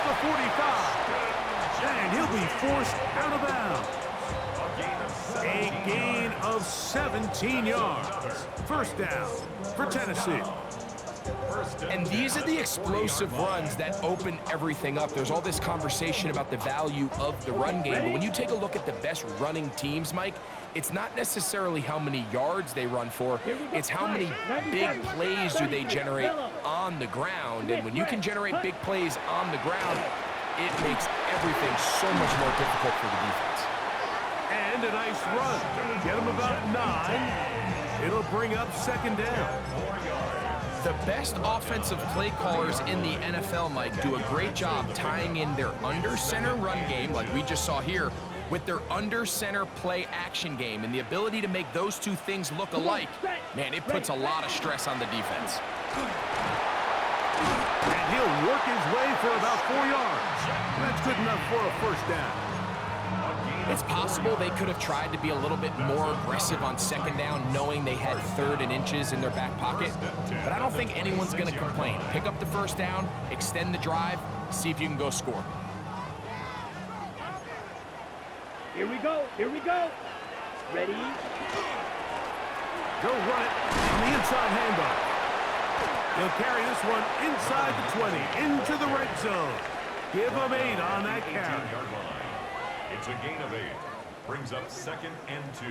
the 45. And he'll be forced out of bounds. A gain of 17 yards. First down for Tennessee. And these are the explosive runs that open everything up. There's all this conversation about the value of the run game, but when you take a look at the best running teams, Mike, it's not necessarily how many yards they run for, it's how many big plays do they generate on the ground. And when you can generate big plays on the ground, it makes everything so much more difficult for the defense. And a nice run. Get him about 9. It'll bring up second down. The best offensive play callers in the NFL, Mike, do a great job tying in their under-center run game, like we just saw here, with their under-center play action game. And the ability to make those two things look alike, man, it puts a lot of stress on the defense. And he'll work his way for about 4 yards. That's good enough for a first down. It's possible they could have tried to be a little bit more aggressive on second down, knowing they had 3rd and inches in their back pocket. But I don't think anyone's going to complain. Pick up the first down, extend the drive, see if you can go score. Here we go. Here we go. Ready? Go run it on the inside handoff. He'll carry this one inside the 20, into the red zone. Give him 8 on that carry. It's a gain of 8. Brings up 2nd and 2.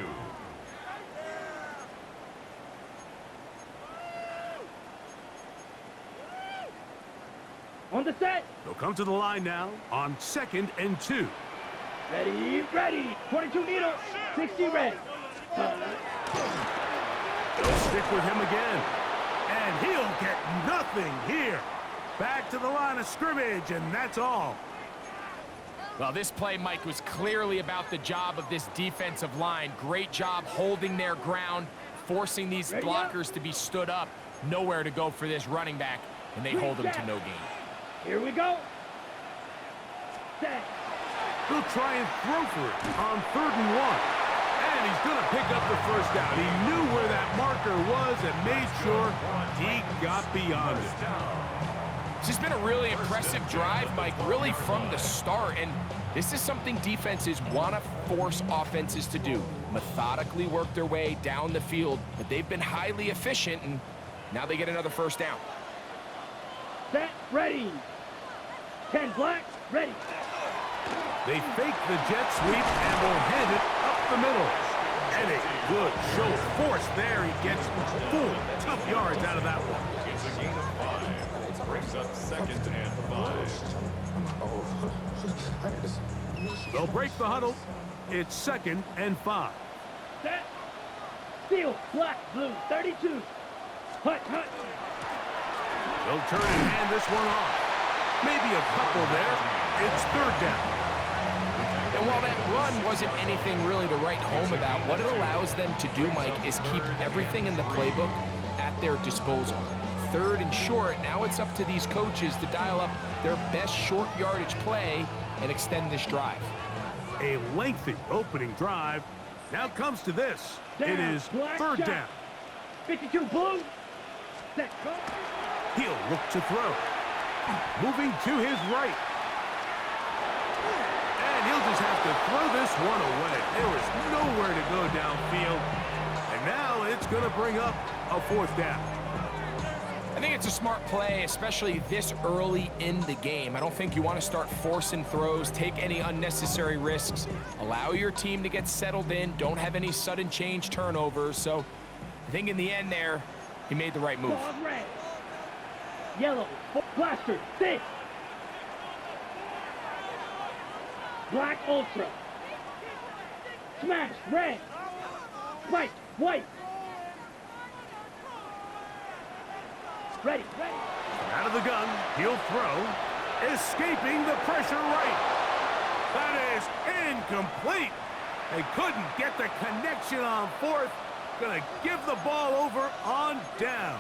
On the set. They'll come to the line now on 2nd and 2. Ready, ready. 22 needle. 60 ready. They'll stick with him again. And he'll get nothing here. Back to the line of scrimmage, and that's all. Well, this play, Mike, was clearly about the job of this defensive line. Great job holding their ground, forcing these blockers to be stood up. Nowhere to go for this running back, and they hold him to no gain. Here we go. Set. He'll try and throw for it on 3rd and 1. And he's going to pick up the first down. He knew where that marker was and made sure he got beyond it. This has been a really impressive drive, Mike, really from the start. And this is something defenses want to force offenses to do. Methodically work their way down the field. But they've been highly efficient, and now they get another first down. Set, ready. 10 black, ready. They fake the jet sweep and will hand it up the middle. And a good show of force there. He gets 4 tough yards out of that one. It's a gain of 5. Brings up 2nd and 5. They'll break the huddle. It's 2nd and 5. Set. Field, black, blue, 32. Hut, hut. They'll turn and hand this one off. Maybe a couple there. It's 3rd down. And while that run wasn't anything really to write home about, what it allows them to do, Mike, is keep everything in the playbook at their disposal. 3rd and short, now it's up to these coaches to dial up their best short yardage play and extend this drive. A lengthy opening drive. Now comes to this. It is 3rd down. 52 blue. Set, go. He'll look to throw. Moving to his right. And he'll just have to throw this one away. There was nowhere to go downfield. And now it's going to bring up a 4th down. I think it's a smart play, especially this early in the game. I don't think you want to start forcing throws, take any unnecessary risks, allow your team to get settled in, don't have any sudden change turnovers. So I think in the end there, he made the right move. Red. Yellow, blaster, 6. Black ultra. Smash, red. White, white. Ready, ready. Out of the gun, he'll throw. Escaping the pressure right. That is incomplete. They couldn't get the connection on 4th. Gonna give the ball over on down.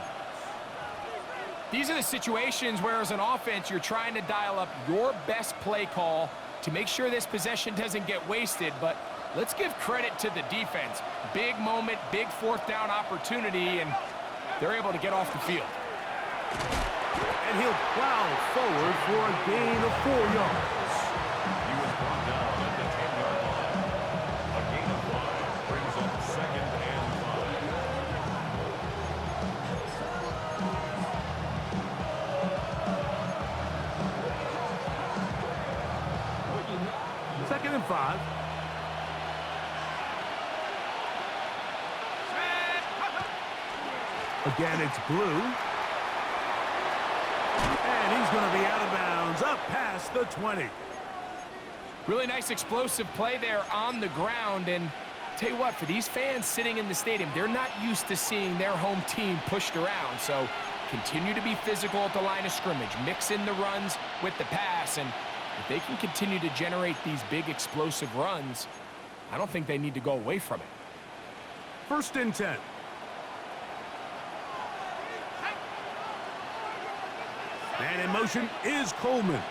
These are the situations where, as an offense, you're trying to dial up your best play call to make sure this possession doesn't get wasted. But let's give credit to the defense. Big moment, big 4th down opportunity, and they're able to get off the field. And he'll plow forward for a gain of 4 yards. He was brought down at the 10-yard line. A gain of 5 brings up 2nd and 5. 2nd and 5. Again, it's Blue. And he's going to be out of bounds, up past the 20. Really nice explosive play there on the ground. And tell you what, for these fans sitting in the stadium, they're not used to seeing their home team pushed around. So continue to be physical at the line of scrimmage. Mix in the runs with the pass. And if they can continue to generate these big explosive runs, I don't think they need to go away from it. 1st and 10. Man in motion is Coleman.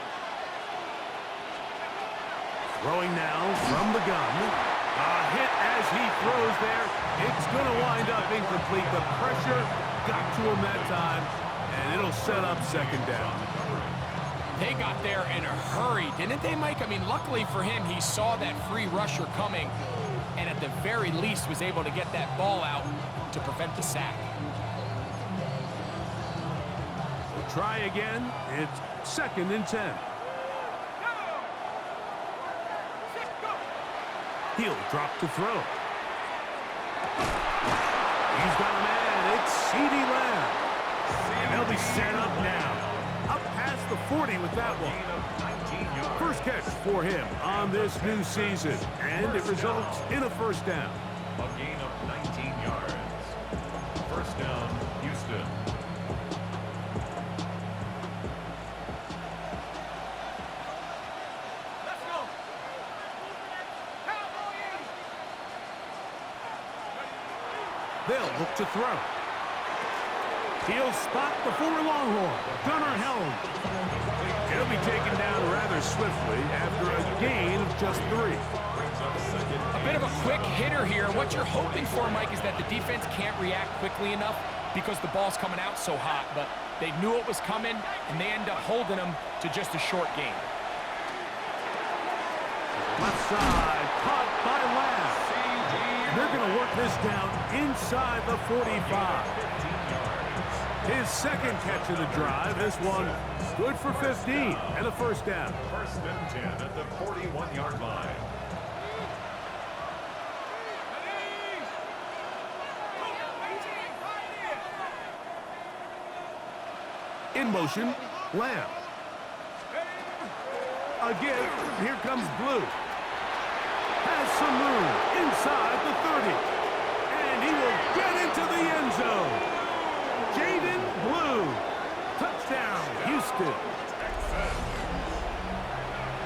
Throwing now from the gun. A hit as he throws there. It's going to wind up incomplete. The pressure got to him that time, and it'll set up 2nd down. They got there in a hurry, didn't they, Mike? I mean, luckily for him, he saw that free rusher coming, and at the very least was able to get that ball out to prevent the sack. Try again. It's 2nd and 10. He'll drop to throw. He's got a man. It's CeeDee Lamb. And they'll be set up now. Up past the 40 with that one. 1st catch for him on this new season. And it results in a 1st down. A gain of 19 yards. 1st down, Houston. They'll look to throw. He'll spot the former Longhorn, Gunnar Helm. He'll be taken down rather swiftly after a gain of just 3. A bit of a quick hitter here. What you're hoping for, Mike, is that the defense can't react quickly enough because the ball's coming out so hot. But they knew it was coming, and they end up holding them to just a short gain. Left side, caught by Lamb. They're going to work this down inside the 45. His 2nd catch of the drive. This one good for 15 and a 1st down. 1st and 10 at the 41-yard line. In motion, Lamb. Again, here comes Blue. Has some room inside the 30. And he will get into the end zone. Jaden Blue. Touchdown, Houston.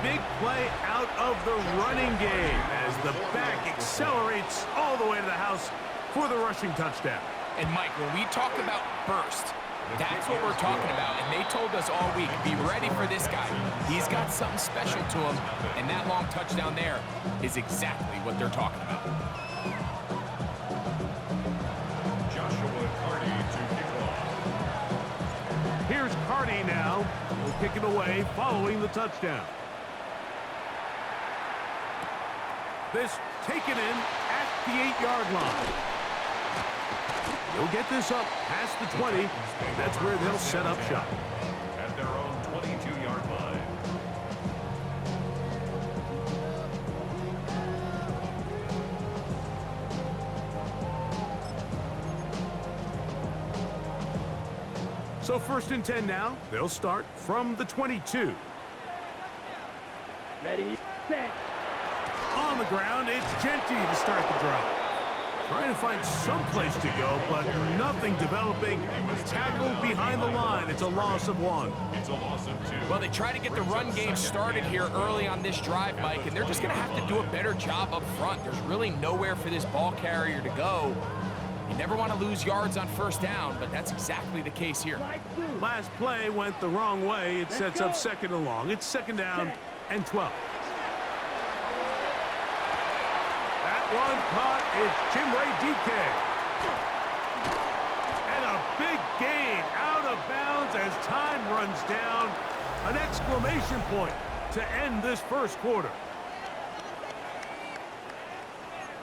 Big play out of the running game as the back accelerates all the way to the house for the rushing touchdown. And, Mike, when we talk about burst, that's what we're talking about, and they told us all week, be ready for this guy. He's got something special to him, and that long touchdown there is exactly what they're talking about. Joshua Carty to kick off. Here's Carty now. He'll kick it away following the touchdown. This taken in at the 8-yard line. He'll get this up past the 20. That's where they'll set up shop. At their own 22-yard line. So 1st and 10 now. They'll start from the 22. Ready, set. On the ground, it's Genty to start the drive. Trying to find some place to go, but nothing developing. Tackled behind the line. It's a loss of 1. It's a loss of 2. Well, they try to get the run game started here early on this drive, Mike, and they're just going to have to do a better job up front. There's really nowhere for this ball carrier to go. You never want to lose yards on 1st down, but that's exactly the case here. Last play went the wrong way. It sets up 2nd and long. It's 2nd down and 12. One caught is Chimere DK. And a big gain out of bounds downs as time runs down. An exclamation point to end this first quarter.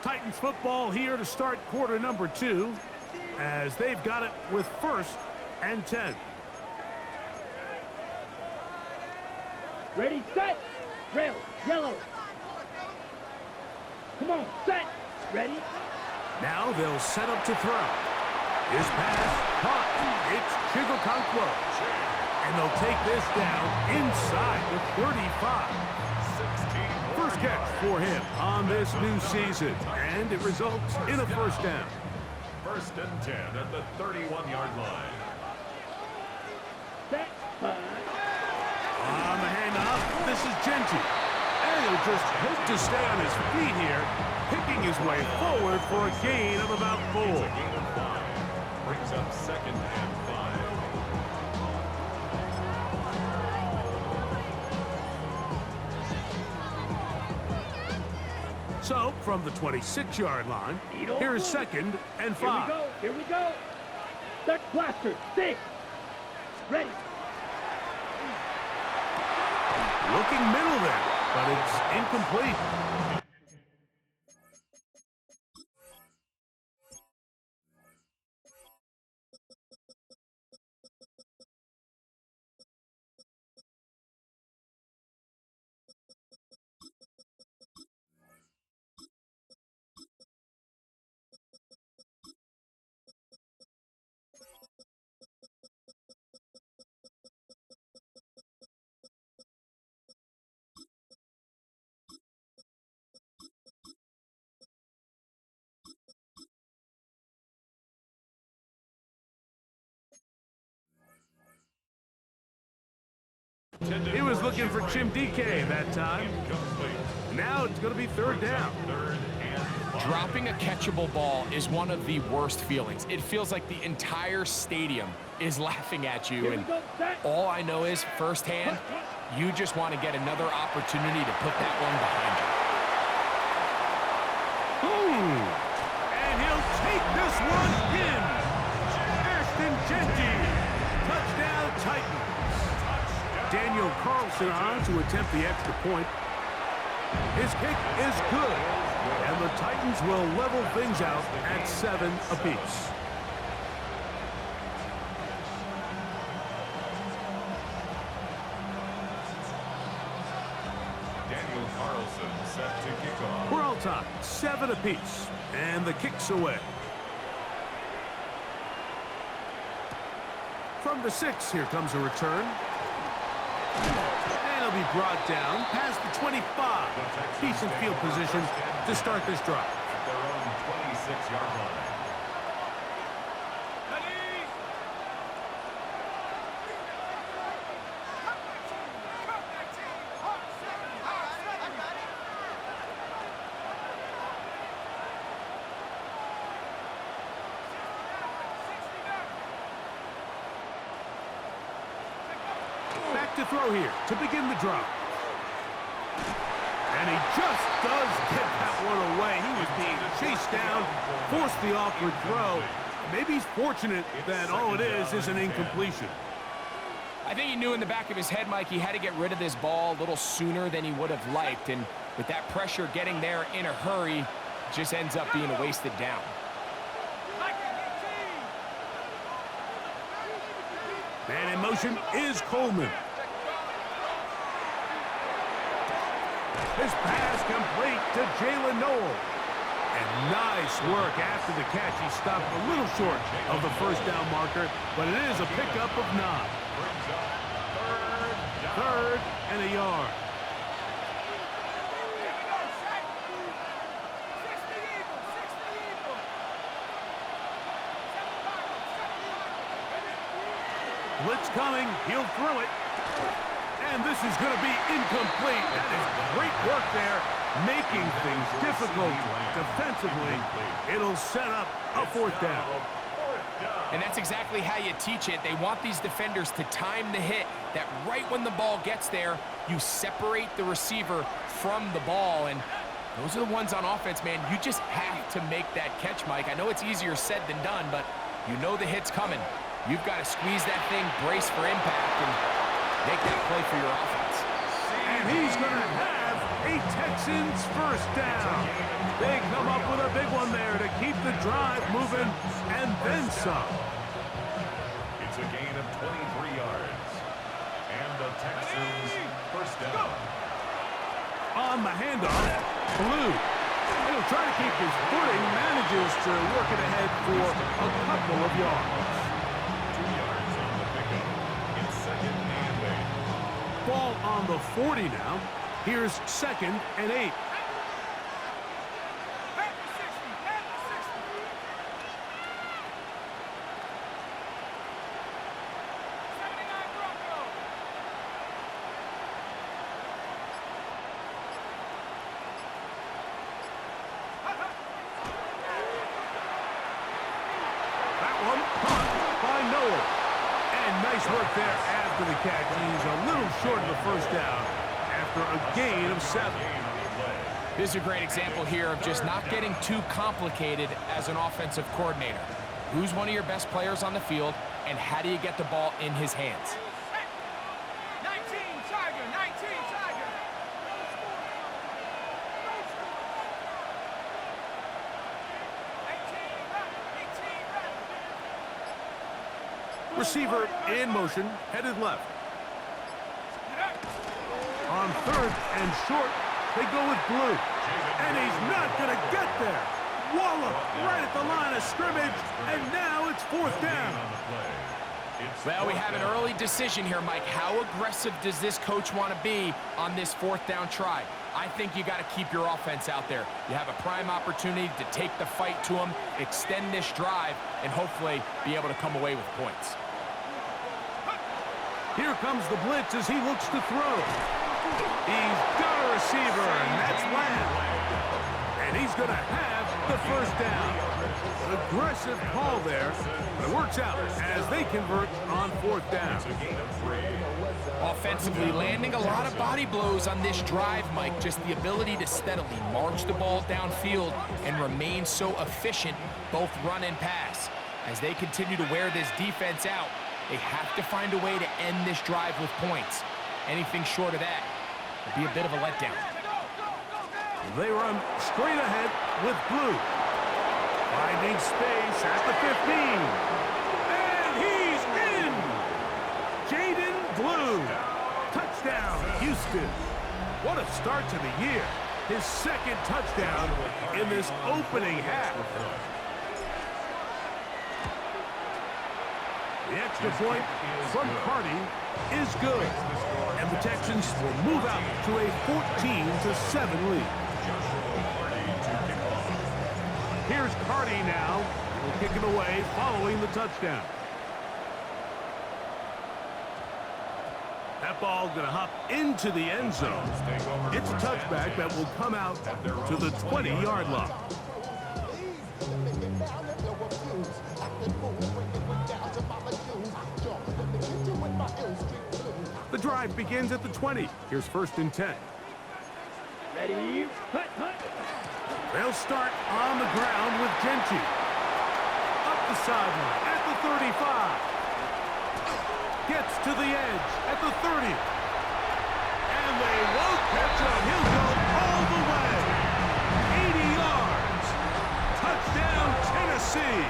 Titans football here to start quarter number 2 as they've got it with 1st and 10. Ready, set, rail, yellow. Come on, set, ready. Now they'll set up to throw. His pass caught. It's Chigokonkwo. And they'll take this down inside the 35. First catch for him on this new season. And it results in a first down. 1st and 10 at the 31-yard line. Set, On the handoff, this is Genty. And he'll just hope to stay on his feet here, picking his way forward for a gain of about 4. It's a gain of 5. Brings up 2nd and 5. So, from the 26-yard line, here's 2nd and 5. Here we go. Set, blaster, 6. Ready. Looking middle there, but it's incomplete. He was looking for Jim DK that time. Now it's going to be 3rd down. Dropping a catchable ball is one of the worst feelings. It feels like the entire stadium is laughing at you. And all I know is, firsthand, you just want to get another opportunity to put that one behind you. And he'll take this one in. Ashton Genty. Touchdown Titans. Daniel Carlson on to attempt the extra point. His kick is good, and the Titans will level things out at 7 apiece. Daniel Carlson set to kick off. We're all tied, 7 apiece, and the kick's away. From the 6, here comes a return. And he'll be brought down past the 25. Decent field position to start this drive. At their own 26-yard line. Back to throw here to begin the drive. And he just does get that one away. He was being chased down, forced the awkward throw. Maybe he's fortunate that all it is an incompletion. I think he knew in the back of his head, Mike, he had to get rid of this ball a little sooner than he would have liked. And with that pressure getting there in a hurry, it just ends up being a wasted down. Man in motion is Coleman. His pass complete to Jalen Noel. And nice work after the catch. He stopped a little short of the first down marker, but it is a pickup of 9. Third and a yard. Blitz coming. He'll throw it. And this is going to be incomplete. That is great work there, making things difficult defensively. It'll set up a 4th down. And that's exactly how you teach it. They want these defenders to time the hit, that right when the ball gets there, you separate the receiver from the ball. And those are the ones on offense, man. You just have to make that catch, Mike. I know it's easier said than done, but you know the hit's coming. You've got to squeeze that thing, brace for impact, and make that play for your offense. And he's going to have a Texans first down. They come up with a big one there to keep the drive moving and then some. It's a gain of 23 yards. And the Texans first down. On the handoff, Blue. He'll try to keep his footing, manages to work it ahead for a couple of yards. 2 yards on the pickup. It's second and 8. Ball on the 40 now. Here's second and 8. Nice work there after the catch. He's a little short of the first down after a gain of 7. This is a great example here of just not getting too complicated as an offensive coordinator. Who's one of your best players on the field, and how do you get the ball in his hands? 19 Tiger, 19 Tiger. Receiver in motion, headed left. On third and short, they go with Blue. And he's not going to get there. Wallop right at the line of scrimmage, and now it's fourth down. Well, we have an early decision here, Mike. How aggressive does this coach want to be on this fourth down try? I think you got to keep your offense out there. You have a prime opportunity to take the fight to him, extend this drive, and hopefully be able to come away with points. Here comes the blitz as he looks to throw. He's got a receiver, and that's Lamb. And he's going to have the first down. An aggressive call there, but it works out as they convert on fourth down. Offensively, landing a lot of body blows on this drive, Mike. Just the ability to steadily march the ball downfield and remain so efficient, both run and pass. As they continue to wear this defense out, they have to find a way to end this drive with points. Anything short of that would be a bit of a letdown. They run straight ahead with Blue. Finding space at the 15. And he's in! Jaden Blue. Touchdown, Houston. What a start to the year. His second touchdown in this opening half. The extra point from Carty is good. And the Texans will move out to a 14-7 lead. Here's Carty now. He'll kick it away following the touchdown. That ball going to hop into the end zone. It's a touchback that will come out to the 20-yard line. The drive begins at the 20. Here's first and 10. Ready? Hut, hut. They'll start on the ground with Genty. Up the sideline at the 35. Gets to the edge at the 30. And they won't catch him. He'll go all the way. 80 yards. Touchdown, Tennessee.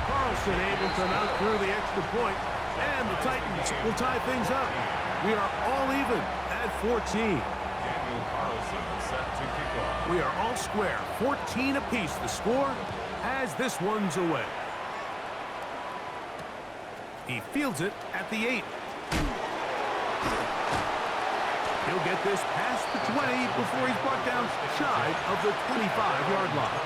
Carlson able to knock through the extra point, and the Titans will tie things up. We are all even at 14. Daniel Carlson set to kick off. We are all square, 14 apiece. The score as this one's away. He fields it at the 8. He'll get this past the 20 before he's brought down shy of the 25-yard line.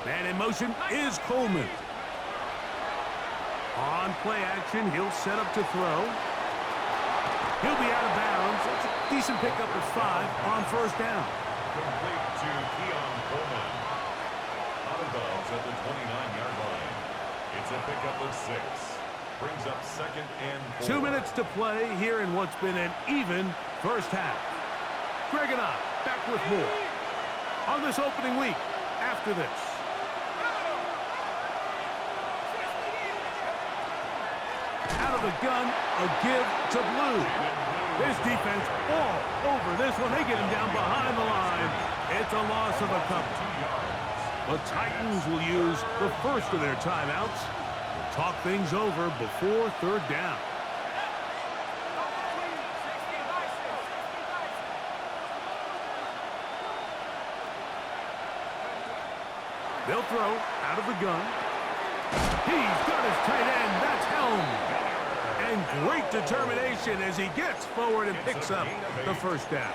Man in motion is Coleman. On play action, he'll set up to throw. He'll be out of bounds. It's a decent pickup of 5 on first down. Complete to Keon Coleman. Out of bounds at the 29-yard line. It's a pickup of 6. brings up second and 4. 2 minutes to play here in what's been an even first half. Greg and I back with more on this opening week after this. Out of the gun, a give to Blue. His defense all over this one. They get him down behind the line. It's a loss of a couple. The Titans will use the first of their timeouts to talk things over before third down. They'll throw out of the gun. He's got his tight end. That's Helm. And great determination as he gets forward and picks up the first down.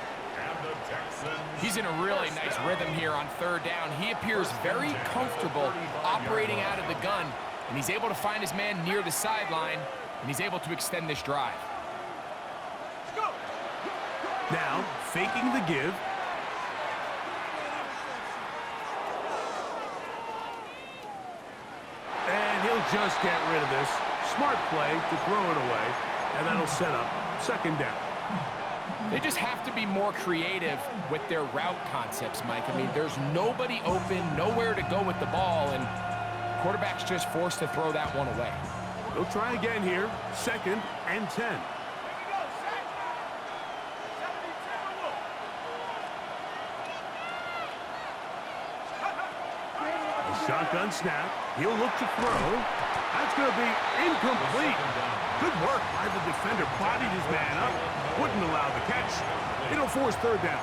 He's in a really nice rhythm here on third down. He appears very comfortable operating out of the gun, and he's able to find his man near the sideline, and he's able to extend this drive. Now, faking the give. And he'll just get rid of this. Smart play to throw it away, and that'll set up second down. They just have to be more creative with their route concepts, Mike. I mean, there's nobody open, nowhere to go with the ball, and quarterback's just forced to throw that one away. They'll try again here, second and 10. A shotgun snap. He'll look to throw. That's going to be incomplete. Good work by the defender. Bodied his man up. Wouldn't allow the catch. It'll force third down.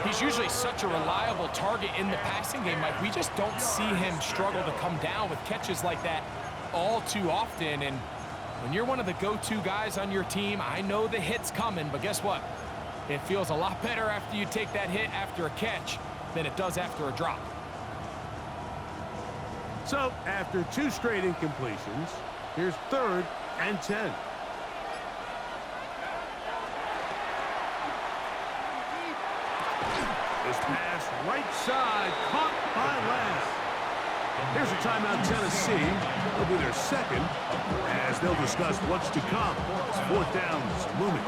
He's usually such a reliable target in the passing game, Mike. We just don't see him struggle to come down with catches like that all too often. And when you're one of the go-to guys on your team, I know the hit's coming, but guess what? It feels a lot better after you take that hit after a catch than it does after a drop. So, after 2 straight incompletions, here's third and 10. This pass right side, caught by Last. Here's a timeout, Tennessee. It'll be their second, as they'll discuss what's to come. Fourth down's looming.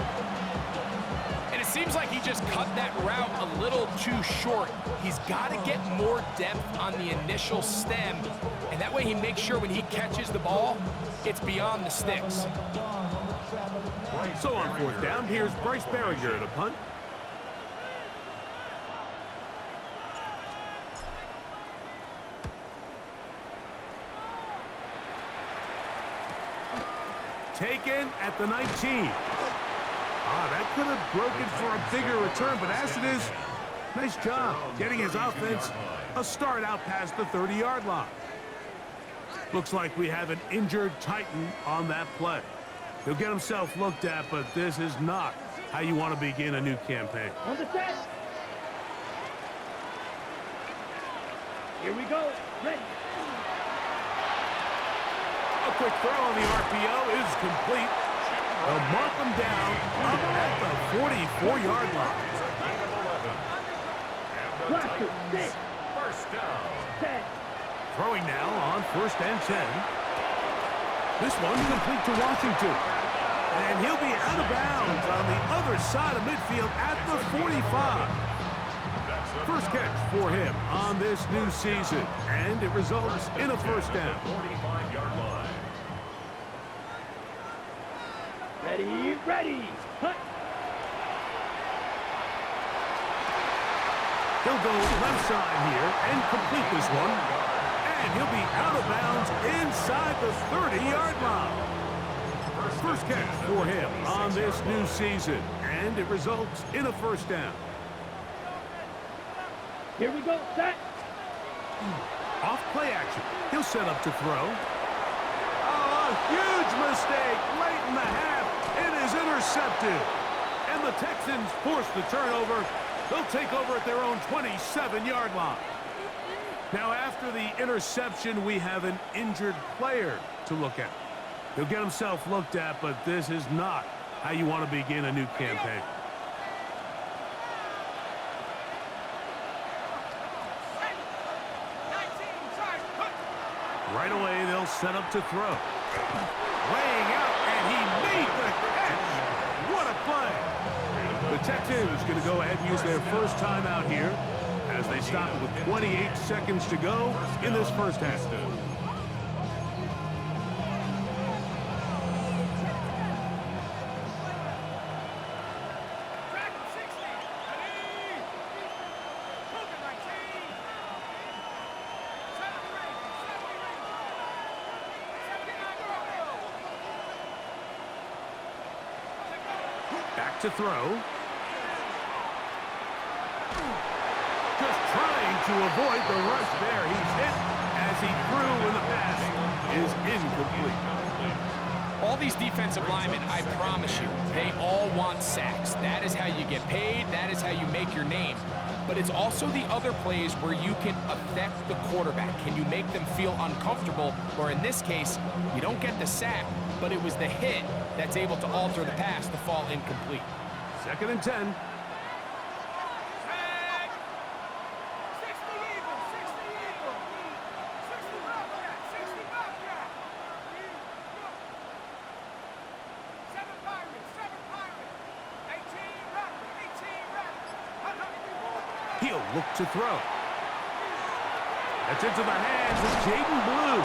And it seems like he just cut that route a little too short. He's got to get more depth on the initial stem, and that way he makes sure when he catches the ball, it's beyond the sticks. So on fourth down, here's Bryce Berringer to punt. Taken at the 19. That could have broken for a bigger return, but as it is, nice job getting his offense a start out past the 30-yard line. Looks like we have an injured Titan on that play. He'll get himself looked at, but this is not how you want to begin a new campaign. On the set. Here we go. Ready. A quick throw on the RPO is complete. They'll mark them down up at the 44-yard line. Blaster, 6. First down. 10. Throwing now on first and 10. This one complete to Washington. And he'll be out of bounds on the other side of midfield at the 45. First catch for him on this new season. And it results in a first down. 45-yard line. Ready, ready. Hunt. He'll go left side here and complete this one. And he'll be out of bounds inside the 30-yard line. First catch for him on this new season. And it results in a first down. Here we go. Set. Off play action. He'll set up to throw. Oh, a huge mistake late in the half. It is intercepted. And the Texans force the turnover. They'll take over at their own 27-yard line. Now, after the interception, we have an injured player to look at. He'll get himself looked at, but this is not how you want to begin a new campaign. Right away, they'll set up to throw. Laying out, and he made the catch. What a play. The Texans going to go ahead and use their first timeout here as they stop it with 28 seconds to go in this first half. Back to throw. Just trying to avoid the rush there. He's hit as he threw, and the pass is incomplete. All these defensive linemen, I promise you, they all want sacks. That is how you get paid. That is how you make your name. But it's also the other plays where you can affect the quarterback. Can you make them feel uncomfortable? Or in this case, you don't get the sack, but it was the hit that's able to alter the pass to fall incomplete. 2nd and 10. He'll look to throw. That's into the hands of Jaden Blue.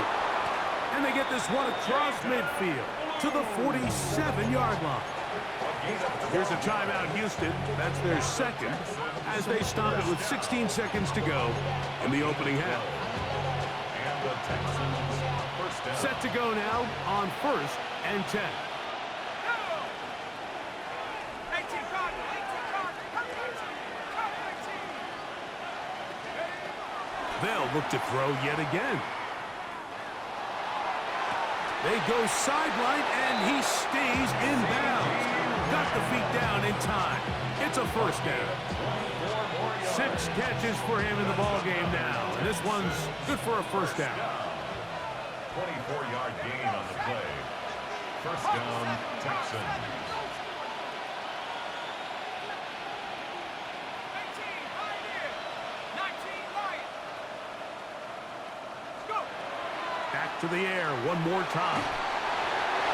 And they get this one across midfield to the 47-yard line. Here's a timeout, Houston. That's their second as they stop it with 16 seconds to go in the opening half. And the Texans first down. Set to go now on 1st and 10. They'll look to throw yet again. They go sideline, and he stays in bounds. Got the feet down in time. It's a first down. 6 catches for him in the ball game now. And this one's good for a first down. 24-yard gain on the play. First down, Texans. Back to the air one more time.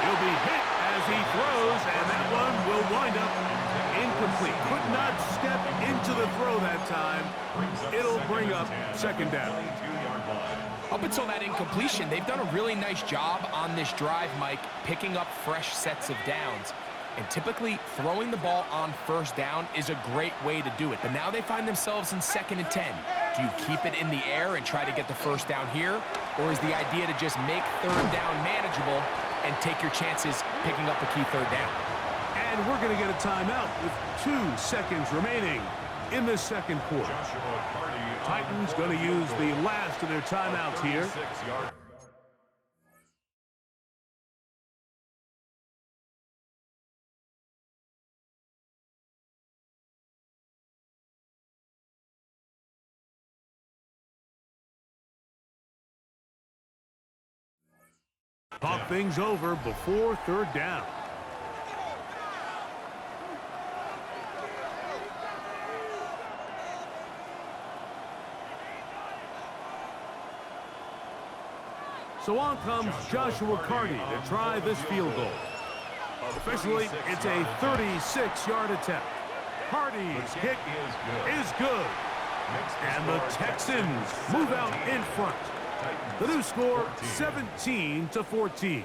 He'll be hit as he throws, and that one will wind up incomplete. Could not step into the throw that time. It'll bring up 2nd down. Up until that incompletion, they've done a really nice job on this drive, Mike, picking up fresh sets of downs. And typically, throwing the ball on 1st down is a great way to do it. But now they find themselves in 2nd and 10. Do you keep it in the air and try to get the 1st down here? Or is the idea to just make 3rd down manageable and take your chances picking up a key 3rd down? And we're going to get a timeout with 2 seconds remaining in the 2nd quarter. Titans going to use the last of their timeouts here. Talk things over before 3rd down. So on comes Joshua Carty to try this field goal. Officially, it's a 36-yard attempt. Carty's kick is good. And the Texans move out in front. The new score, 17-14.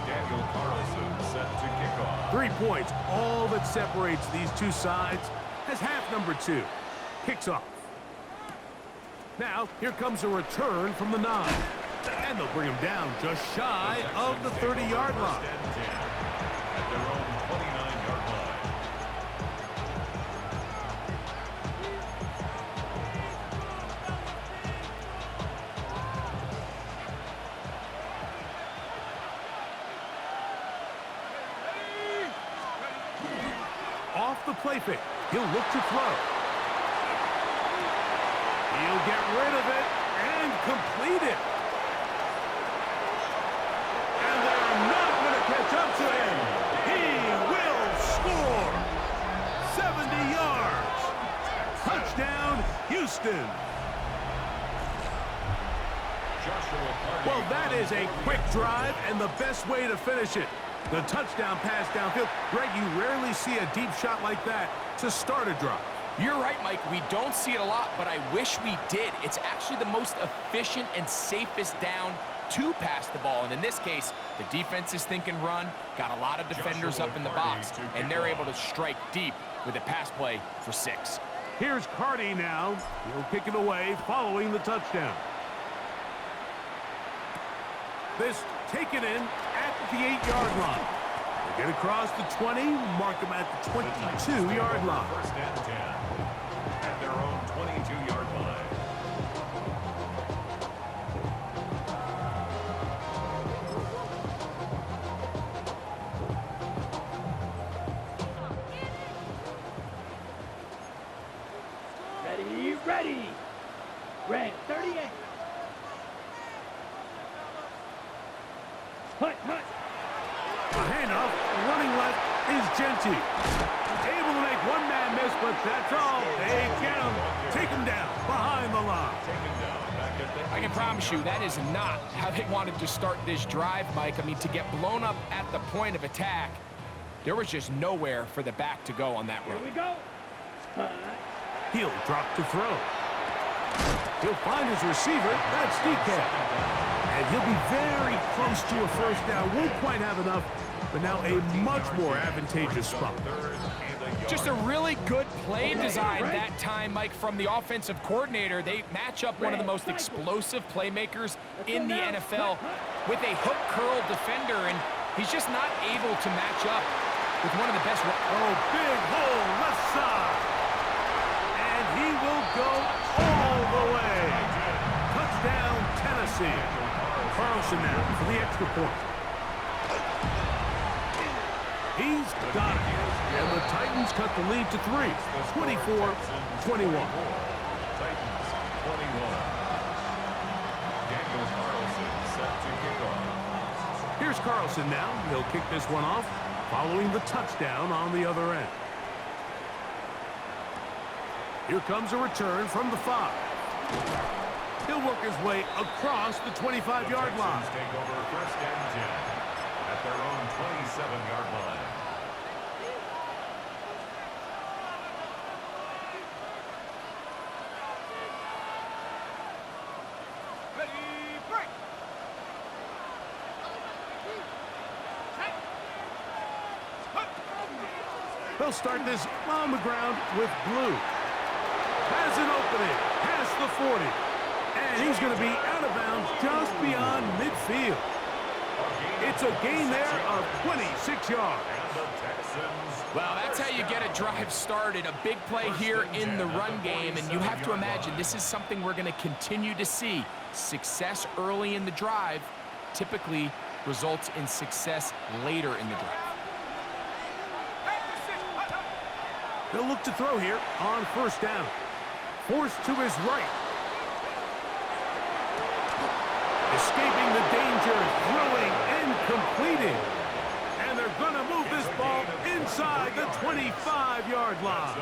Daniel Carlson set to kick off. 3 points, all that separates these two sides, as half number 2 kicks off. Now, here comes a return from the 9. And they'll bring him down just shy of the 30-yard line. At their own 29-yard line. Off the play fake, he'll look to throw. He'll get rid of it and complete it. And they're not going to catch up to him. He will score. 70 yards. Well, that is a quick drive and the best way to finish it. The touchdown pass downfield. Greg, you rarely see a deep shot like that to start a drive. You're right, Mike. We don't see it a lot, but I wish we did. It's actually the most efficient and safest down to pass the ball. And in this case, the defense is thinking run, got a lot of defenders up in the box, and they're able to strike deep with a pass play for 6. Here's Carty now. He'll kick it away following the touchdown. This taken in at the 8-yard line. They get across the 20, mark them at the 22-yard line. First and 10 at their own 22-yard line. Ready. Red 38. Hut. A handoff, running left is Genty. Able to make one man miss, but that's all. They get him, take him down behind the line. I can promise you that is not how they wanted to start this drive, Mike. I mean, to get blown up at the point of attack, there was just nowhere for the back to go on that run. Here we go. He'll drop to throw. He'll find his receiver. That's DK. And he'll be very close to a first down. Won't quite have enough, but now a much more advantageous spot. Just a really good play design that time, Mike, from the offensive coordinator. They match up one of the most explosive playmakers in the NFL with a hook curl defender, and he's just not able to match up with one of the best. Oh, big hole left side. And he will go all the way. Touchdown, Tennessee. Carlson now for the extra point. He's got it. And the Titans cut the lead to 3. 24-21. Titans 21. Daniel Carlson set to kick off. Here's Carlson now. He'll kick this one off following the touchdown on the other end. Here comes a return from the 5. He'll work his way across the 25-yard line. Take over first and 10 at their own 27-yard line. They'll start this on the ground with Blue. Has an opening past the 40. And he's going to be out of bounds just beyond midfield. It's a gain there of 26 yards. Well, that's how you get a drive started. A big play here in the run game, and you have to imagine this is something we're going to continue to see. Success early in the drive typically results in success later in the drive. He'll look to throw here on first down. Forced to his right. Escaping the danger, throwing and completing. And they're going to move this ball inside the 25-yard line.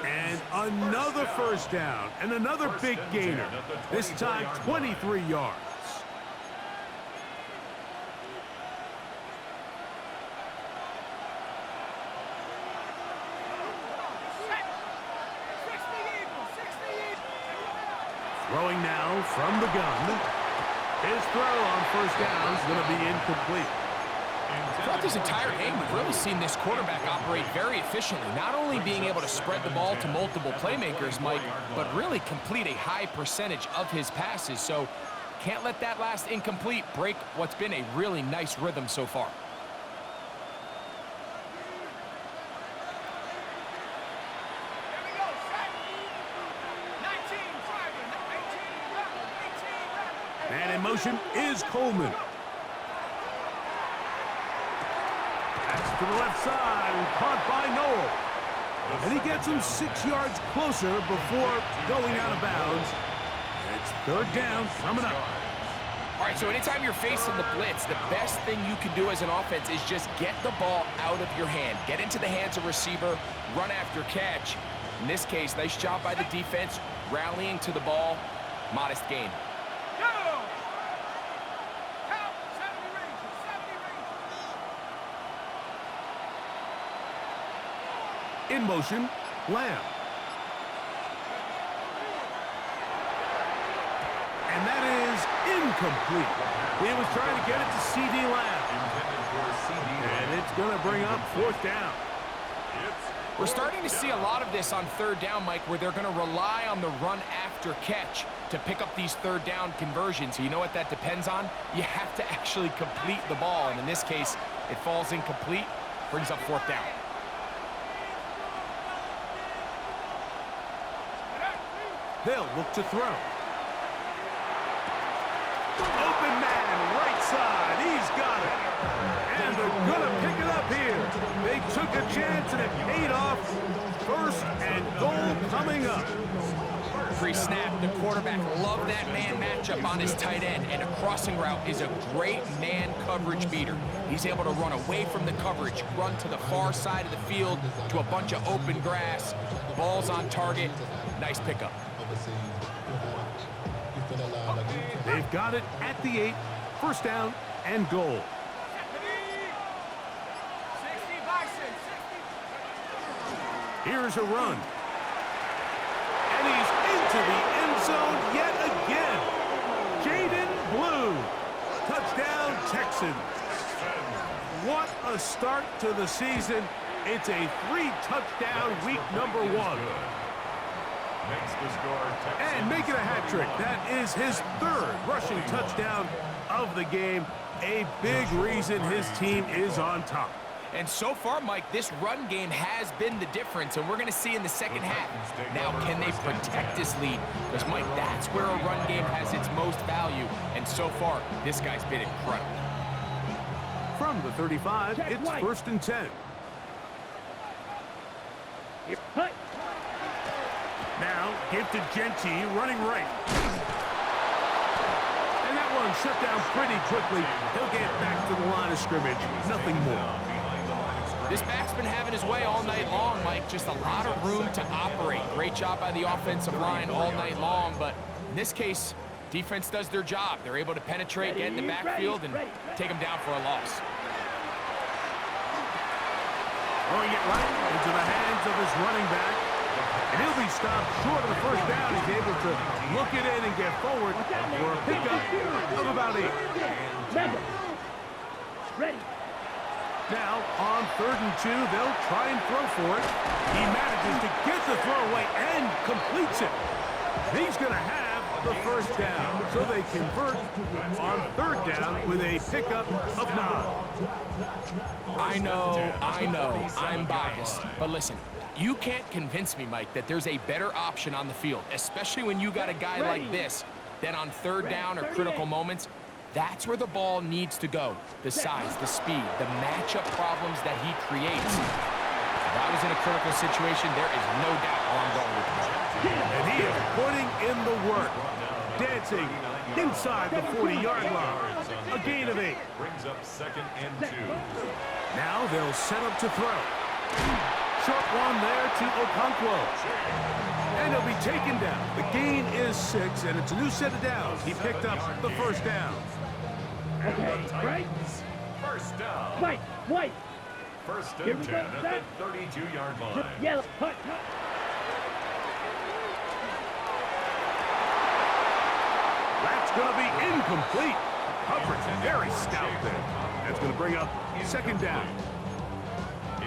And another first down and another big gainer. This time 23 yards. Throwing now from the gun. His throw on first down is going to be incomplete. Throughout this entire game, we've really seen this quarterback operate very efficiently, not only being able to spread the ball to multiple playmakers, Mike, but really complete a high percentage of his passes. So can't let that last incomplete break what's been a really nice rhythm so far. Man in motion is Coleman. Pass to the left side, caught by Noel. And he gets him 6 yards closer before going out of bounds. It's third down coming up. All right, so anytime you're facing the blitz, the best thing you can do as an offense is just get the ball out of your hand. Get into the hands of receiver, run after catch. In this case, nice job by the defense, rallying to the ball. Modest gain. Go! In motion, Lamb. And that is incomplete. He was trying to get it to C.D. Lamb. And it's going to bring up 4th down. We're starting to see a lot of this on 3rd down, Mike, where they're going to rely on the run after catch to pick up these 3rd down conversions. So you know what that depends on? You have to actually complete the ball. And in this case, it falls incomplete, brings up 4th down. They'll look to throw. Open man, right side. He's got it. And they're going to pick it up here. They took a chance and it paid off. 1st and goal coming up. Pre-snap, the quarterback loved that man matchup on his tight end, and a crossing route is a great man coverage beater. He's able to run away from the coverage, run to the far side of the field to a bunch of open grass. Ball's on target. Nice pickup. They've got it at the 8. 1st down and goal. 60 Bison, 60. Here's a run. And he's into the end zone yet again. Jaden Blue. Touchdown, Texans. What a start to the season. It's a 3-touchdown week number 1. And making a hat trick. That is his 3rd rushing touchdown of the game. A big reason his team is on top. And so far, Mike, this run game has been the difference, and we're going to see in the second half. Now, can they protect this lead? Because, Mike, that's where a run game has its most value, and so far, this guy's been incredible. From the 35, it's 1st and 10. Now, give to Genty, running right. And that one shut down pretty quickly. He'll get back to the line of scrimmage. Nothing more. This back's been having his way all night long, Mike. Just a lot of room to operate. Great job by the offensive line all night long, but in this case, defense does their job. They're able to penetrate, get in the backfield, and take them down for a loss. Throwing it right into the hands of his running back. And he'll be stopped short of the 1st down. He's able to look it in and get forward for a pickup of about 8. Ready. Now, on 3rd and 2, they'll try and throw for it. He manages to get the throw away and completes it. He's going to have the 1st down. So they convert on 3rd down with a pickup of 9. I know, I'm biased. But listen, you can't convince me, Mike, that there's a better option on the field, especially when you got a guy like this, that on 3rd down or critical moments, that's where the ball needs to go. The size, the speed, the matchup problems that he creates. If I was in a critical situation, there is no doubt where I'm going with the ball. And he is putting in the work. Dancing inside the 40-yard line. A gain of 8. Brings up 2nd and 2. Now they'll set up to throw. Short one there to Okonkwo. And he'll be taken down. The gain is 6, and it's a new set of downs. He picked up the 1st down. Okay, right? 1st down. White. 1st and 10 at the 32-yard line. Yellow. Hut. That's going to be incomplete. Coverage very stout there. That's going to bring up 2nd down.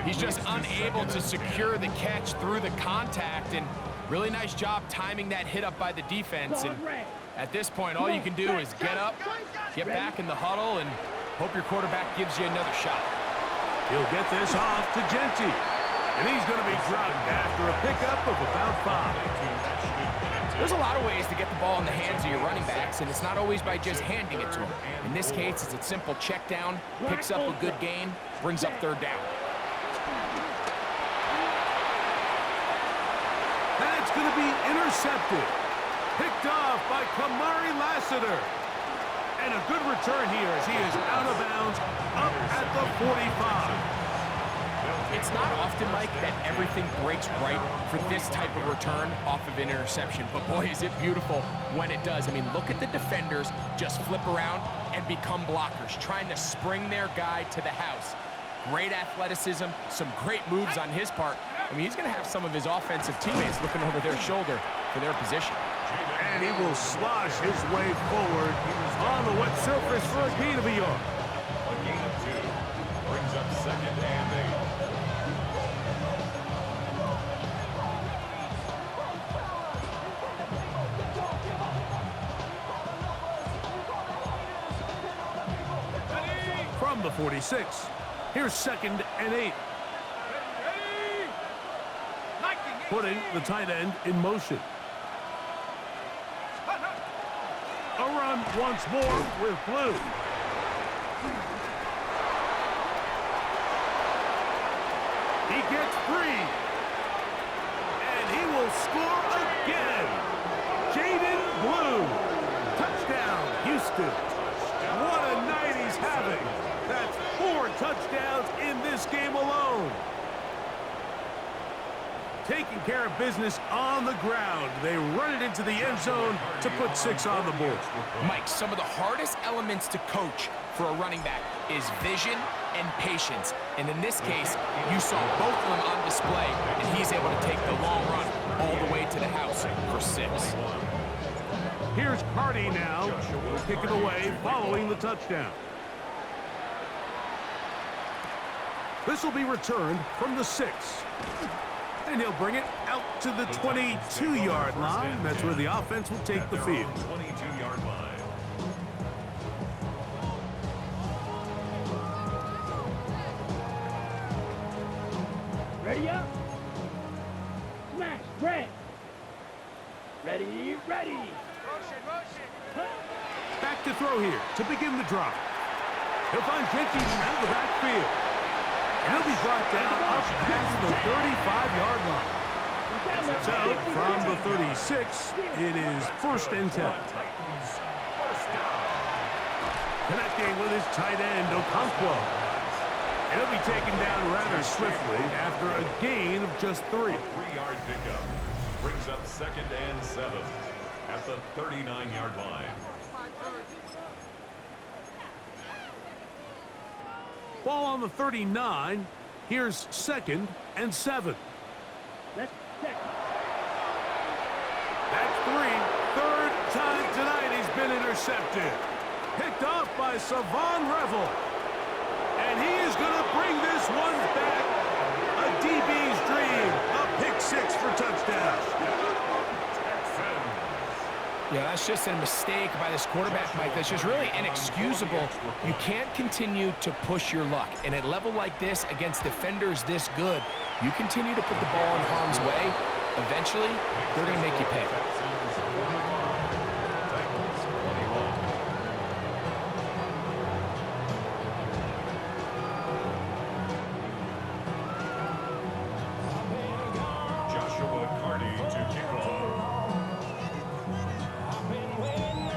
He's just unable to secure the catch through the contact, and really nice job timing that hit up by the defense. And at this point, all you can do is get up, get back in the huddle, and hope your quarterback gives you another shot. He'll get this off to Genty. And he's going to be dropped after a pickup of about 5. There's a lot of ways to get the ball in the hands of your running backs, and it's not always by just handing it to them. In this case, it's a simple check down, picks up a good gain, brings up 3rd down. That's going to be intercepted. Picked off by Kamari Lassiter. And a good return here as he is out of bounds up at the 45. It's not often, Mike, that everything breaks right for this type of return off of an interception. But boy, is it beautiful when it does. I mean, look at the defenders just flip around and become blockers, trying to spring their guy to the house. Great athleticism, some great moves on his part, I mean, he's going to have some of his offensive teammates looking over their shoulder for their position. And he will slosh his way forward on the wet surface for a gain of a yard. A gain of 2 brings up 2nd and 8. From the 46, here's 2nd and 8. Putting the tight end in motion. A run once more with blue. He gets free. And he will score again. Jaden Blue. Touchdown, Houston. What a night he's having. That's 4 touchdowns in this game alone. Taking care of business on the ground. They run it into the end zone to put 6 on the board. Mike, some of the hardest elements to coach for a running back is vision and patience. And in this case, you saw both of them on display, and he's able to take the long run all the way to the house for 6. Here's Cardi now. He'll kick it away following the touchdown. This will be returned from the 6. And he'll bring it out to the 22-yard line. That's where the offense will take the field. 22-yard line. Ready up. Smash. Red. Ready. Back to throw here to begin the drive. He'll find Jenkins out of the backfield. He'll be brought down up past the 35-yard line. So, from the 36, it is 1st and 10. Connecting with his tight end, Okonkwo. He'll be taken down rather swiftly after a gain of just 3. 3-yard pickup brings up 2nd and 7 at the 39-yard line. Ball on the 39. Here's 2nd and 7. Let's check. That's 3. 3rd time tonight he's been intercepted. Picked off by Savon Revel. And he is going to bring this one back. A DB's dream. A pick 6 for touchdown. Yeah, that's just a mistake by this quarterback, Mike. That's just really inexcusable. You can't continue to push your luck. And at a level like this, against defenders this good, you continue to put the ball in harm's way, eventually, they're going to make you pay.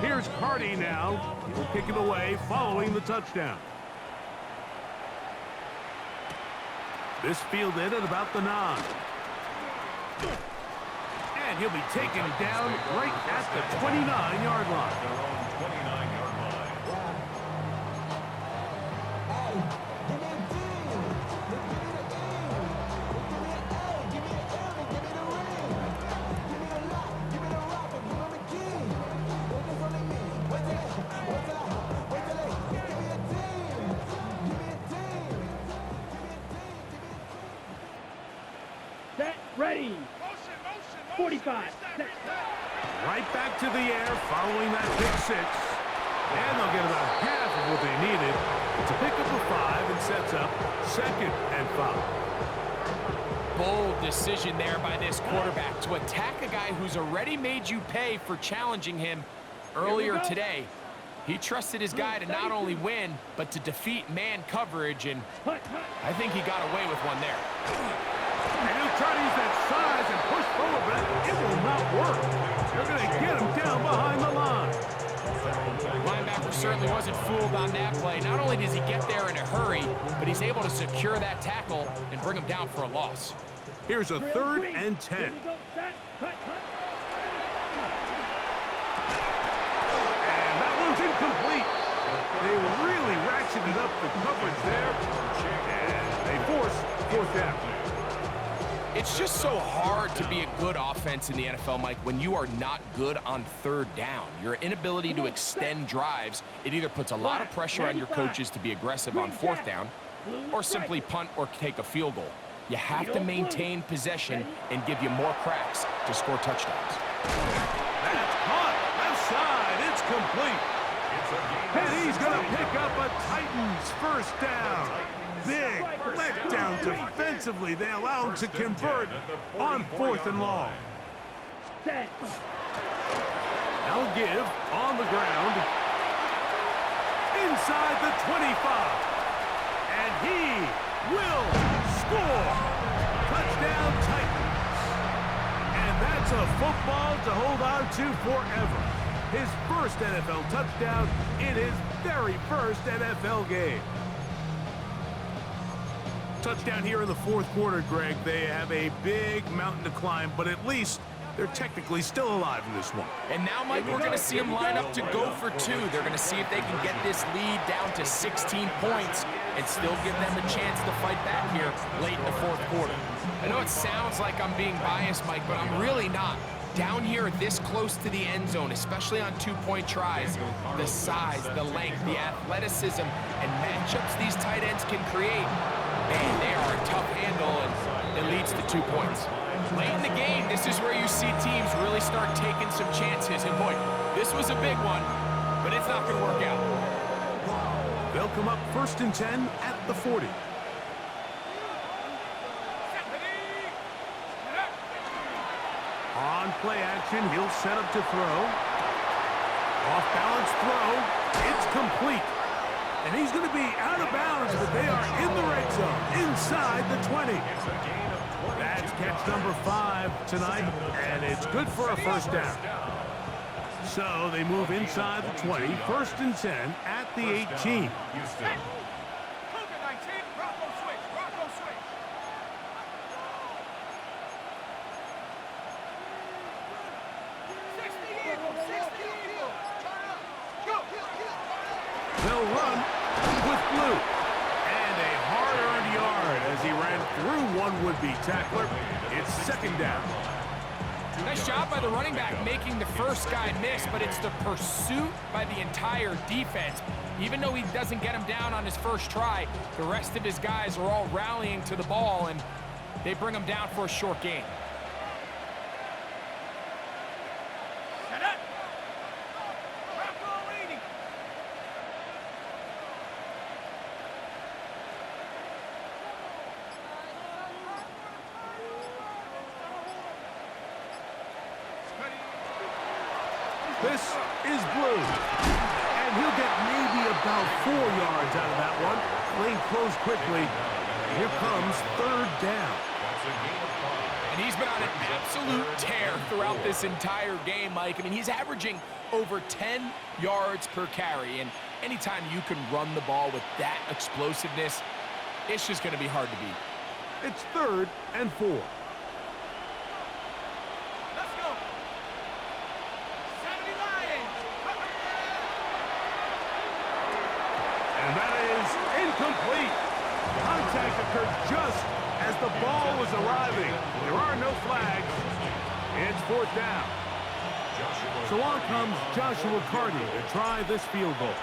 Here's Cardi now. He'll kick it away following the touchdown. This fielded at about the 9. And he'll be taken down right at the 29-yard line. Their own 29-yard line. Set. Ready. 45. Set. Right back to the air following that pick 6. And they'll get about half of what they needed. It's a pickup of 5 and sets up 2nd and 5. Bold decision there by this quarterback to attack a guy who's already made you pay for challenging him earlier today. He trusted his guy to not only win, but to defeat man coverage, and I think he got away with one there. And he'll try to use that size and push forward, but it will not work. They're going to get him down behind the line. The linebacker certainly wasn't fooled on that play. Not only does he get there in a hurry, but he's able to secure that tackle and bring him down for a loss. Here's a 3rd and 10. And that one's incomplete. They really ratcheted up the coverage there, and they force 4th down. It's just so hard to be a good offense in the NFL, Mike, when you are not good on third down. Your inability to extend drives, it either puts a lot of pressure on your coaches to be aggressive on fourth down or simply punt or take a field goal. You have to maintain possession and give you more cracks to score touchdowns. That's caught. Left side. It's complete. And he's going to pick up a Titans first down. Big letdown defensively. They allow him to convert on 4th and long. Now give on the ground. Inside the 25. And he will score. Touchdown Titans. And that's a football to hold on to forever. His first NFL touchdown in his very first NFL game. Touchdown here in the 4th quarter, Greg. They have a big mountain to climb, but at least they're technically still alive in this one. And now, Mike, we're going to see them line up to go for 2. They're going to see if they can get this lead down to 16 points and still give them a chance to fight back here late in the 4th quarter. I know it sounds like I'm being biased, Mike, but I'm really not. Down here this close to the end zone, especially on 2-point tries, the size, the length, the athleticism, and matchups these tight ends can create, man, they are a tough handle, and it leads to 2 points. Late in the game, this is where you see teams really start taking some chances, and boy, this was a big one, but it's not going to work out. They'll come up 1st and 10 at the 40. On play action, he'll set up to throw. Off balance throw. It's complete. And he's going to be out of bounds, but they are in the red zone, inside the 20. That's catch number 5 tonight, and it's good for a first down. So they move inside the 20, 1st and 10 at the 18. They'll run with Blue. And a hard-earned yard as he ran through one would-be tackler. It's 2nd down. Nice job by the running back making the first guy miss, but it's the pursuit by the entire defense. Even though he doesn't get him down on his first try, the rest of his guys are all rallying to the ball, and they bring him down for a short gain. This is Blue. And he'll get maybe about 4 yards out of that one. Lane closed quickly. Here comes 3rd down. And he's been on an absolute tear throughout this entire game, Mike. I mean, he's averaging over 10 yards per carry. And anytime you can run the ball with that explosiveness, it's just going to be hard to beat. It's 3rd and 4. And that is incomplete. Contact occurred just as the ball was arriving. There are no flags. It's 4th down. So on comes Joshua Carty to try this field goal.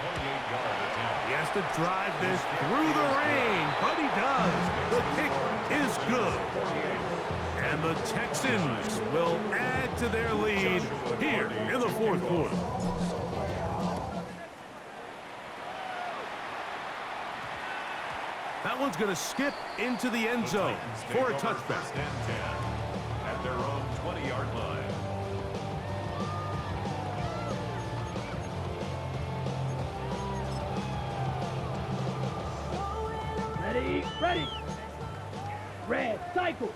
He has to drive this through the rain, but he does. The kick is good. And the Texans will add to their lead here in the 4th quarter. That one's going to skip into the end zone for a touchback. At their own 20-yard line. Ready. Red, cycle.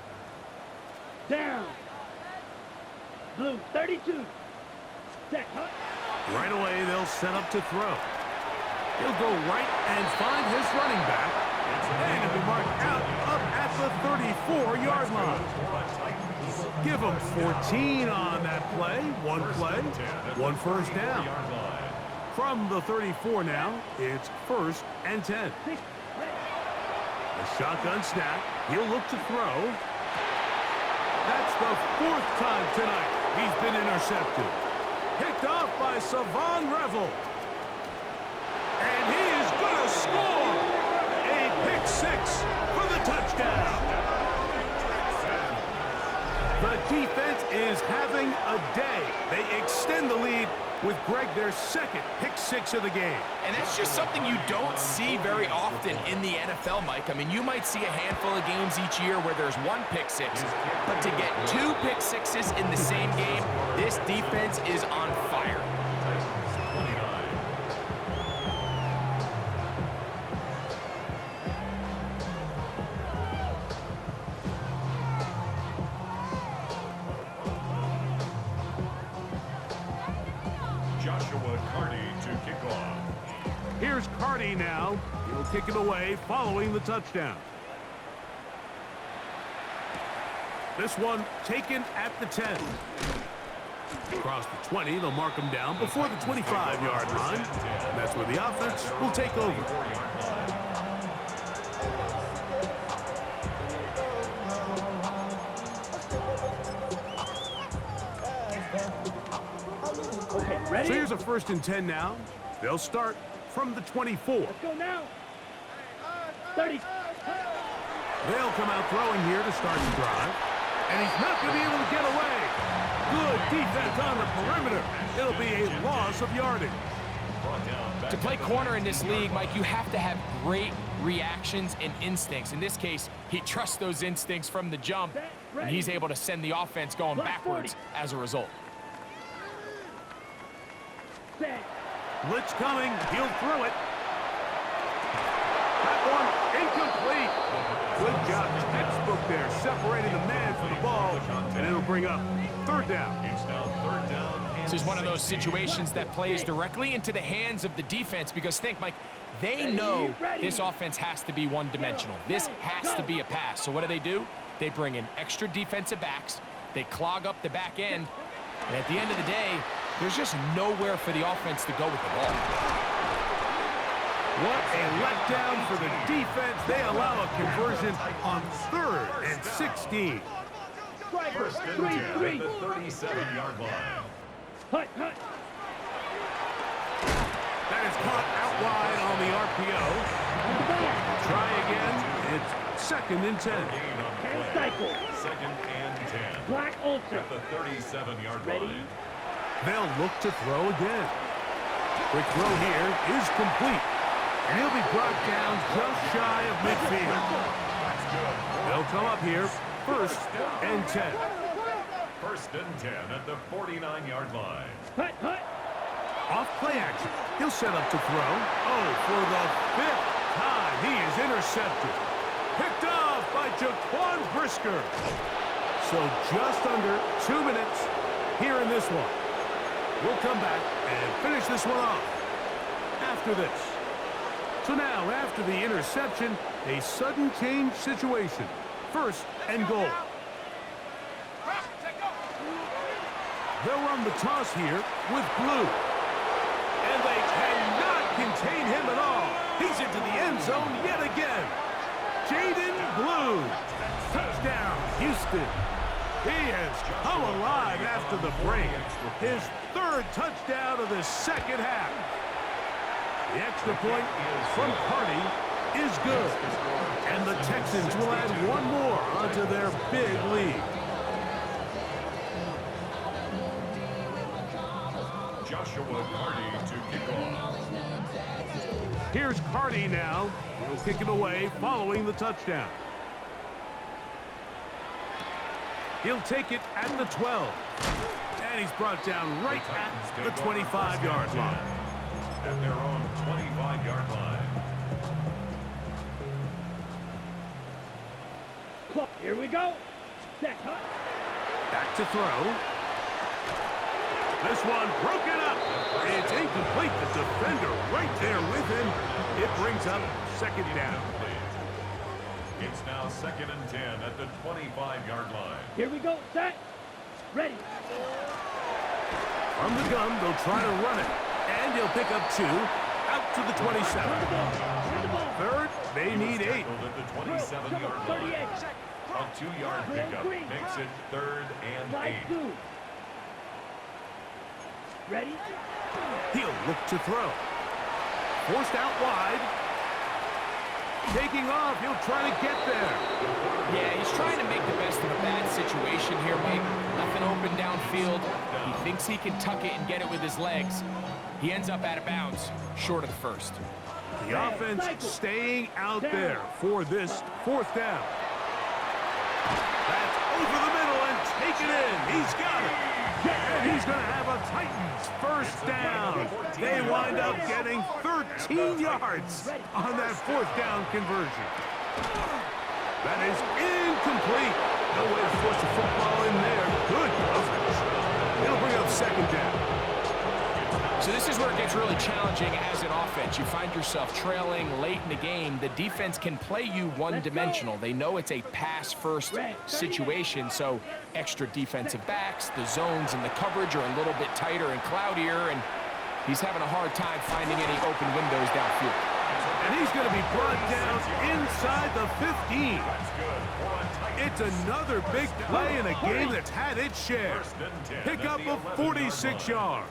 Down. Blue, 32. Set, hut. Right away, they'll set up to throw. He'll go right and find his running back. And it'll be marked out up at the 34-yard line. Give him 14 on that play. One first down. From the 34 now, it's 1st and 10. The shotgun snap. He'll look to throw. That's the 4th time tonight he's been intercepted. Picked off by Savon Revel. And he is going to score a pick 6 for the touchdown. The defense is having a day. They extend the lead with Greg, their 2nd pick 6 of the game. And that's just something you don't see very often in the NFL, Mike. I mean, you might see a handful of games each year where there's 1 pick 6, but to get 2 pick 6s in the same game, this defense is on fire. Here's Carty now. He'll kick it away following the touchdown. This one taken at the 10. Across the 20, they'll mark him down before the 25-yard line. And that's where the offense will take over. Okay, ready? So here's a 1st and 10 now. They'll start from the 24. Let's go now. 30. They'll come out throwing here to start the drive. And he's not going to be able to get away. Good defense on the perimeter. It'll be a loss of yardage. To play corner in this league, Mike, you have to have great reactions and instincts. In this case, he trusts those instincts from the jump, and he's able to send the offense going backwards as a result. Set. Blitz coming. He'll throw it. That one incomplete. Good job. Textbook there, separating the man from the ball, and it'll bring up 3rd down. It's now 3rd down. This is one of those situations that plays directly into the hands of the defense because think, Mike, they know this offense has to be one-dimensional. This has to be a pass. So what do? They bring in extra defensive backs. They clog up the back end. And at the end of the day, there's just nowhere for the offense to go with the ball. What a letdown for the defense. They allow a conversion on 3rd and 16. First and 10 at the 37-yard line. Hut, hut. That is caught out wide on the RPO. Try again. It's 2nd and 10. And cycle. 2nd and 10. Black Ultra. At the 37-yard Ready? line. They'll look to throw again. Quick throw here is complete. And he'll be brought down just shy of midfield. They'll come up here 1st and 10. 1st and 10 at the 49-yard line. Hut, hut. Off play action. He'll set up to throw. Oh, for the 5th time, he is intercepted. Picked off by Jaquan Brisker. So just under 2 minutes here in this one. We'll come back and finish this one off after this. So now, after the interception, a sudden change situation. 1st and goal. They'll run the toss here with Blue. And they cannot contain him at all. He's into the end zone yet again. Jaden Blue. Touchdown, Houston. He has come alive after the break. His 3rd touchdown of the 2nd half. The extra point from Carty is good. And the Texans will add 1 more onto their big lead. Joshua Carty to kick off. Here's Carty now. He'll kick it away following the touchdown. He'll take it at the 12. And he's brought down right at the 25-yard line. At their own 25-yard line. Here we go. Set, hut. Back to throw. This one broken up. It's incomplete. The defender right there with him. It brings up 2nd down. It's now 2nd and 10 at the 25-yard line. Here we go. Set. Ready. From the gun, they'll try to run it. And he'll pick up 2 out to the 27. 3rd, they need 8. At the 27-yard line. A 2-yard pickup makes it 3rd and 8. Ready? He'll look to throw. Forced out wide. Taking off, he'll try to get there. Yeah, he's trying to make the best of a bad situation here, Mike. Nothing open downfield. He thinks he can tuck it and get it with his legs. He ends up out of bounds, short of the first. The offense staying out there for this 4th down. That's over the middle and take it in. He's got it. And he's going to have a Titans first down. They wind up getting 13 yards on that 4th down conversion. That is incomplete. No way to force the football in there. Good coverage. It'll bring up 2nd down. So this is where it gets really challenging as an offense. You find yourself trailing late in the game. The defense can play you one-dimensional. They know it's a pass-first situation, so extra defensive backs, the zones and the coverage are a little bit tighter and cloudier, and he's having a hard time finding any open windows downfield. And he's going to be brought down inside the 15. It's another big play in a game that's had its share. Pick up of 46 yards.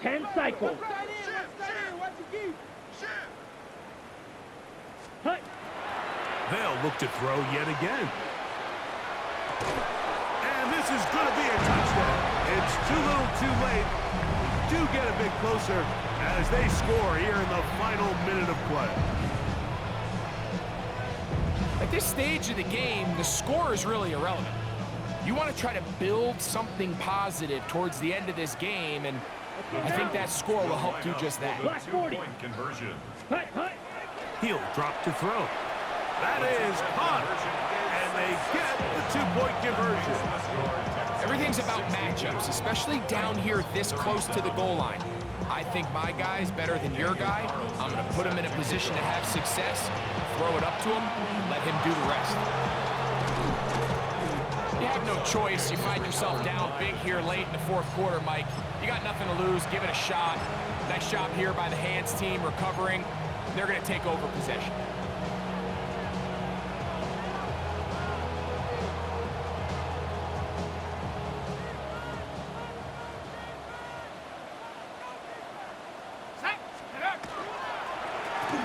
10 cycles. Hut. They'll look to throw yet again. And this is going to be a touchdown. It's too little too late. We do get a bit closer as they score here in the final minute of play. At this stage of the game, the score is really irrelevant. You want to try to build something positive towards the end of this game, and I think that score will help do just that. Black 40. Conversion. Hut, hut. He'll drop to throw. That is caught. And they get the 2-point conversion. Everything's about matchups, especially down here this close to the goal line. I think my guy's better than your guy. I'm going to put him in a position to have success, throw it up to him, let him do the rest. You have no choice. You find yourself down big here late in the 4th quarter, Mike. You got nothing to lose. Give it a shot. Nice job here by the hands team recovering. They're going to take over possession.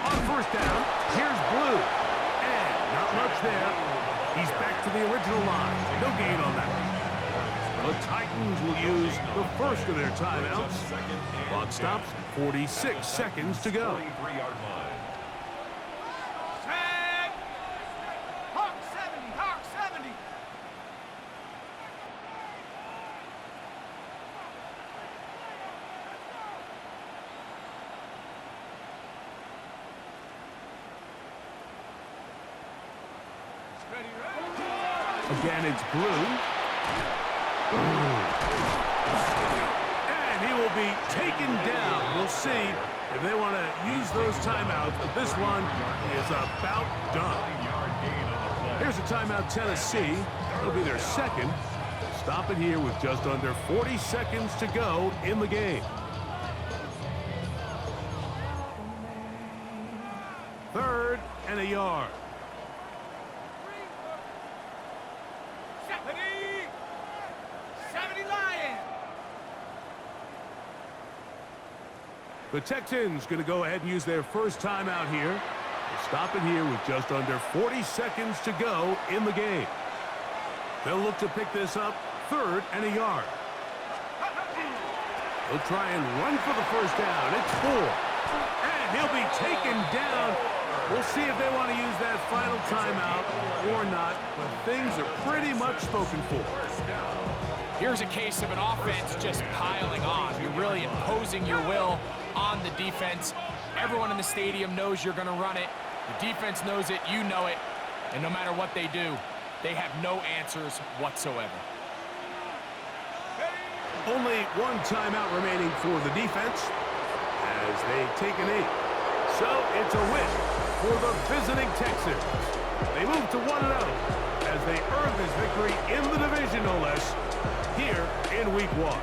On 1st down, here's Blue. And not much there. He's back to the original line. No gain on that one. The Titans will use the first of their timeouts. Clock stops, 46 seconds to go. 43-yard line. Set. Hawk 70, Hawk 70. Ready, ready. Again, it's Blue. And he will be taken down. We'll see if they want to use those timeouts, but this one is about done. Here's a timeout, Tennessee. It'll be their 2nd. Stop it here with just under 40 seconds to go in the game. 3rd and a yard. 70 Lions. The Texans going to go ahead and use their first timeout here. They'll stop it here with just under 40 seconds to go in the game. They'll look to pick this up, 3rd and a yard. He'll try and run for the first down. It's 4. And he'll be taken down. We'll see if they want to use that final timeout or not, but things are pretty much spoken for. Here's a case of an offense just piling on. You're really imposing your will on the defense. Everyone in the stadium knows you're going to run it. The defense knows it, you know it. And no matter what they do, they have no answers whatsoever. Only one timeout remaining for the defense as they take a knee. So it's a win for the visiting Texans. They move to 1-0 as they earn this victory in the division, no less, here in Week 1.